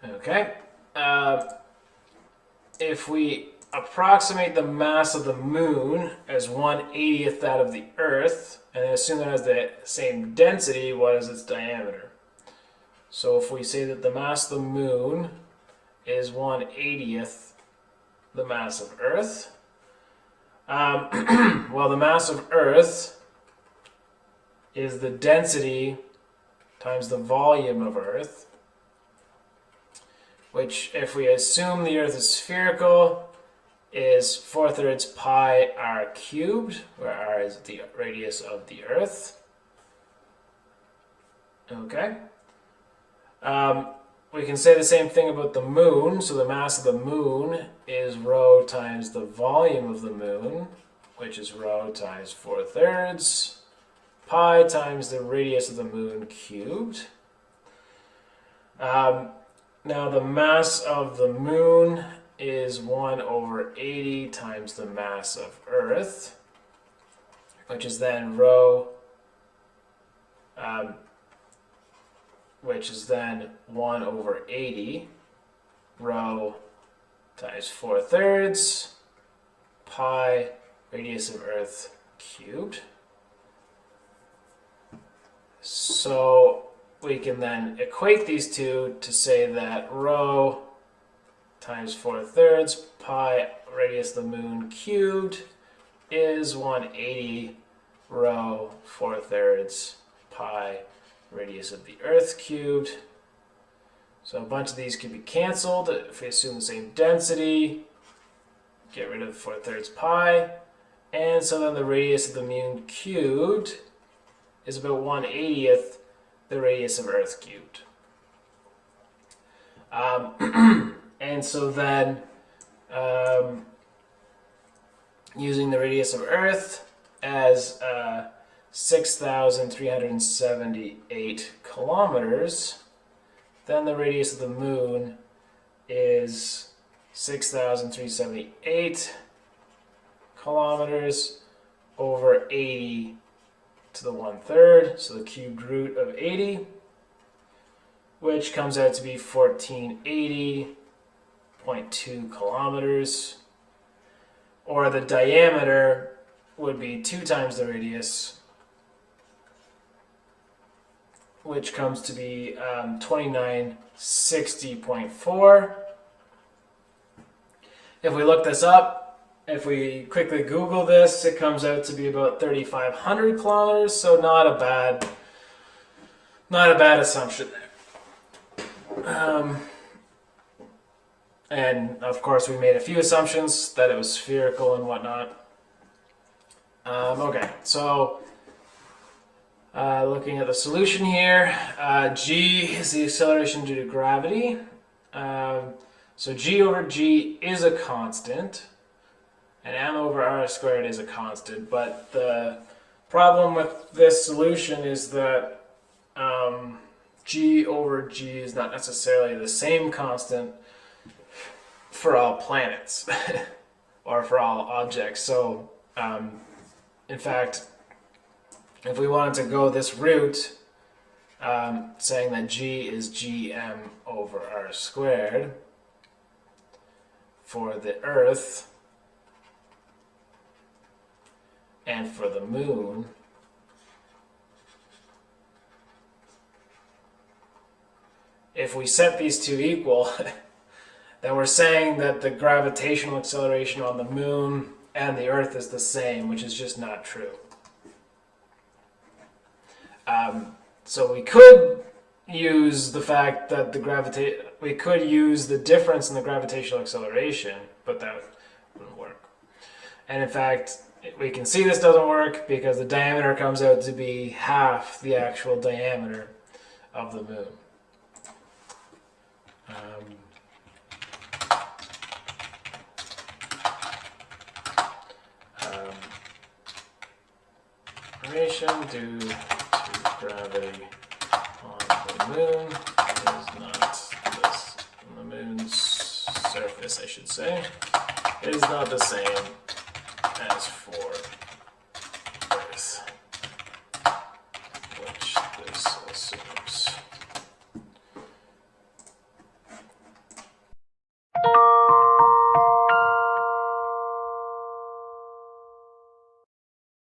Okay. If we approximate the mass of the moon as 1/80th that of the Earth, and assume that it has the same density, what is its diameter? So if we say that the mass of the moon is 1/80th the mass of Earth, well, the mass of Earth is the density times the volume of Earth, which, if we assume the Earth is spherical, is 4/3 pi r cubed, where r is the radius of the Earth. Okay. We can say the same thing about the moon. So the mass of the moon is rho times the volume of the moon, which is rho times 4/3 pi times the radius of the moon cubed. Now the mass of the moon is 1/80 times the mass of Earth, which is then rho, which is then 1/80 rho times 4/3 pi radius of Earth cubed. So we can then equate these two to say that rho times 4/3 pi radius of the moon cubed is 1/80 rho 4/3 pi radius of the Earth cubed. So a bunch of these can be cancelled if we assume the same density. Get rid of 4/3 pi. And so then the radius of the moon cubed is about 1/80th the radius of Earth cubed. And so then, using the radius of Earth as 6,378 kilometers, then the radius of the moon is 6,378 kilometers over 80 to the 1/3, so the cubed root of 80, which comes out to be 1480.2 kilometers, or the diameter would be 2 times the radius, which comes to be 2960.4. If we look this up, if we quickly Google this, it comes out to be about 3,500 kilometers, so not a bad assumption there. And of course we made a few assumptions that it was spherical and whatnot. Okay, so looking at the solution here, g is the acceleration due to gravity. So g over g is a constant, and m over r squared is a constant, but the problem with this solution is that g over g is not necessarily the same constant for all planets or for all objects. So in fact, if we wanted to go this route, saying that g is gm over r squared for the Earth and for the moon, if we set these two equal, then we're saying that the gravitational acceleration on the moon and the Earth is the same, which is just not true. So we could use the fact that we could use the difference in the gravitational acceleration, but that wouldn't work. And in fact, we can see this doesn't work because the diameter comes out to be half the actual diameter of the moon. Acceleration due to gravity on the moon is not this, on the moon's surface, I should say, is not the same as for Earth, which this assumes.